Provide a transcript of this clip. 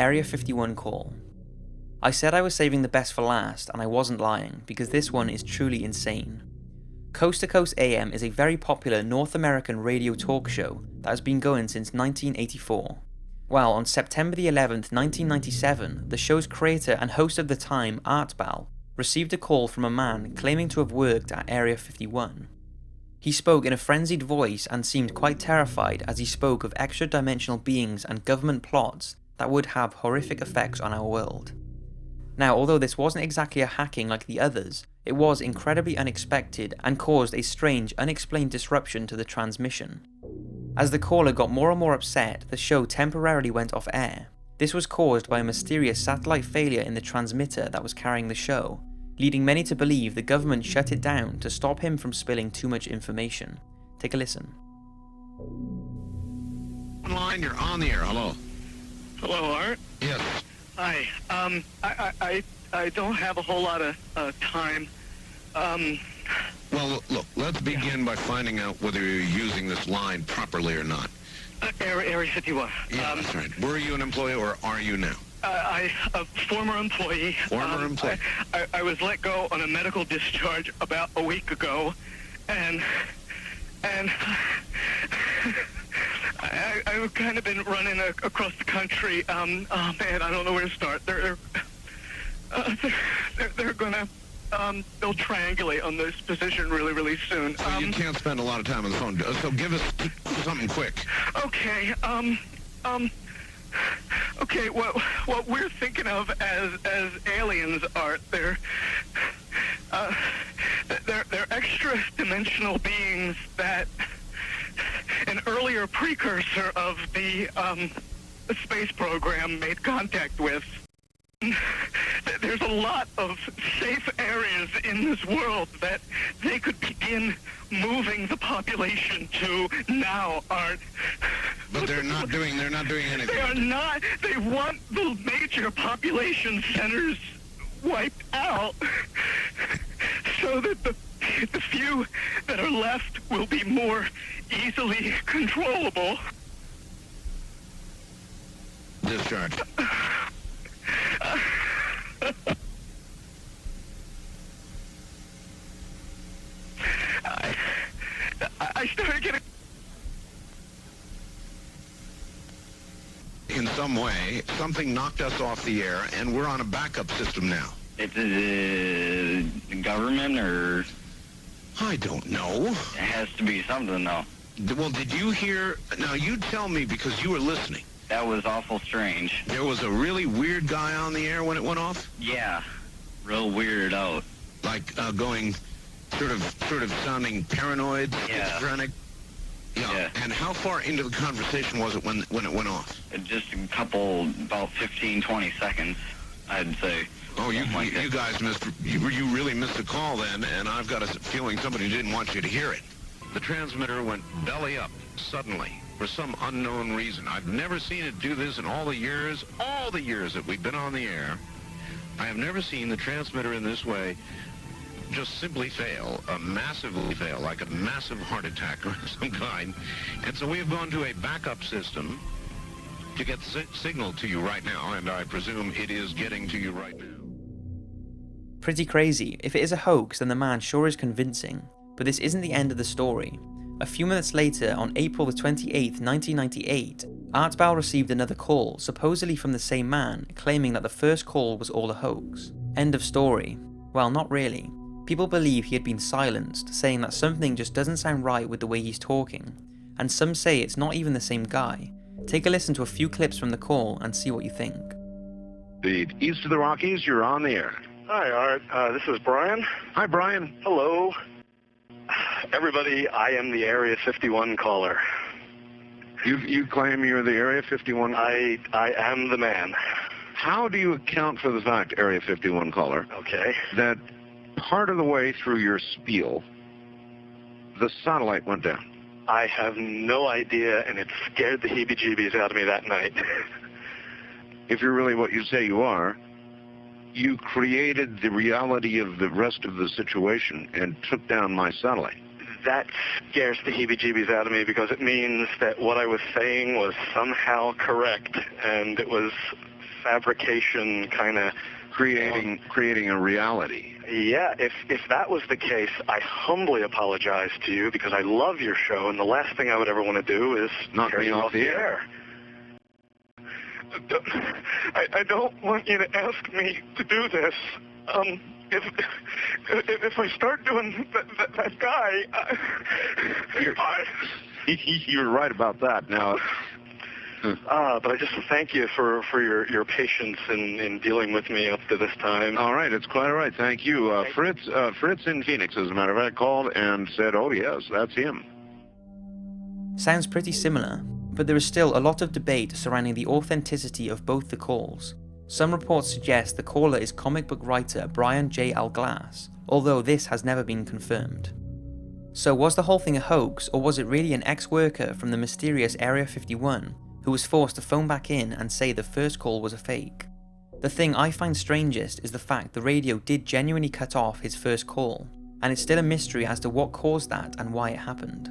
Area 51 call. I said I was saving the best for last, and I wasn't lying, because this one is truly insane. Coast to Coast AM is a very popular North American radio talk show that has been going since 1984. Well, on September the 11th, 1997, the show's creator and host of the time, Art Bell, received a call from a man claiming to have worked at Area 51. He spoke in a frenzied voice and seemed quite terrified as he spoke of extra-dimensional beings and government plots that would have horrific effects on our world. Now, although this wasn't exactly a hacking like the others, it was incredibly unexpected and caused a strange, unexplained disruption to the transmission. As the caller got more and more upset, the show temporarily went off air. This was caused by a mysterious satellite failure in the transmitter that was carrying the show, leading many to believe the government shut it down to stop him from spilling too much information. Take a listen. Line, you're on the air. Hello. Hello, Art. Yes. Hi. I don't have a whole lot of time. Well, look, let's begin by finding out whether you're using this line properly or not. Area 51. Yeah, that's right. Were you an employee or are you now? A former employee. Former employee. I was let go on a medical discharge about a week ago, and I've kind of been running across the country. Oh man, I don't know where to start. They're gonna they'll triangulate on this position really soon. So you can't spend a lot of time on the phone. So give us something quick. Okay. Okay. What we're thinking of as aliens, Art, they're extra-dimensional beings that an earlier precursor of the space program made contact with. There's a lot of safe areas in this world that they could begin moving the population to now, Art. But they're not doing anything. They are not. They want the major population centers wiped out so that the few that are left will be more easily controllable. Discharge. I started getting... In some way, something knocked us off the air, and we're on a backup system now. It's the government, or... I don't know. It has to be something, though. Well, did you hear... Now, you tell me, because you were listening. That was awful strange. There was a really weird guy on the air when it went off? Yeah. Real weirded out. Like, going... Sort of sounding paranoid, schizophrenic. Yeah. And how far into the conversation was it when it went off? Just a couple, about 15, 20 seconds, I'd say. Oh, you guys missed. You really missed the call then, and I've got a feeling somebody didn't want you to hear it. The transmitter went belly up suddenly for some unknown reason. I've never seen it do this in all the years that we've been on the air. I have never seen the transmitter in this way just simply fail, massively fail, like a massive heart attack of some kind. And so we have gone to a backup system to get signal to you right now, and I presume it is getting to you right now. Pretty crazy. If it is a hoax, then the man sure is convincing. But this isn't the end of the story. A few minutes later, on April the 28th, 1998, Art Bell received another call, supposedly from the same man, claiming that the first call was all a hoax. End of story. Well, not really. People believe he had been silenced, saying that something just doesn't sound right with the way he's talking, and some say it's not even the same guy. Take a listen to a few clips from the call and see what you think. The east of the Rockies, you're on the air. Hi, Art. This is Brian. Hi, Brian. Hello. Everybody, I am the Area 51 caller. You claim you're the Area 51 caller? I am the man. How do you account for the fact, Area 51 caller, Okay. that part of the way through your spiel, the satellite went down? I have no idea, and it scared the heebie-jeebies out of me that night. If you're really what you say you are, you created the reality of the rest of the situation and took down my satellite. That scares the heebie-jeebies out of me because it means that what I was saying was somehow correct, and it was fabrication kind of creating a reality. Yeah, if that was the case, I humbly apologize to you because I love your show, and the last thing I would ever want to do is Knock me off the air. I don't want you to ask me to do this. If I start doing that guy, You're right about that. Now, but I just thank you for your patience in dealing with me up to this time. all right, it's quite all right. Thank you. Fritz in Phoenix, as a matter of fact, called and said, "Oh yes, that's him." Sounds pretty similar, but there is still a lot of debate surrounding the authenticity of both the calls. Some reports suggest the caller is comic book writer Brian J. L. Glass, although this has never been confirmed. So was the whole thing a hoax, or was it really an ex-worker from the mysterious Area 51 who was forced to phone back in and say the first call was a fake? The thing I find strangest is the fact the radio did genuinely cut off his first call, and it's still a mystery as to what caused that and why it happened.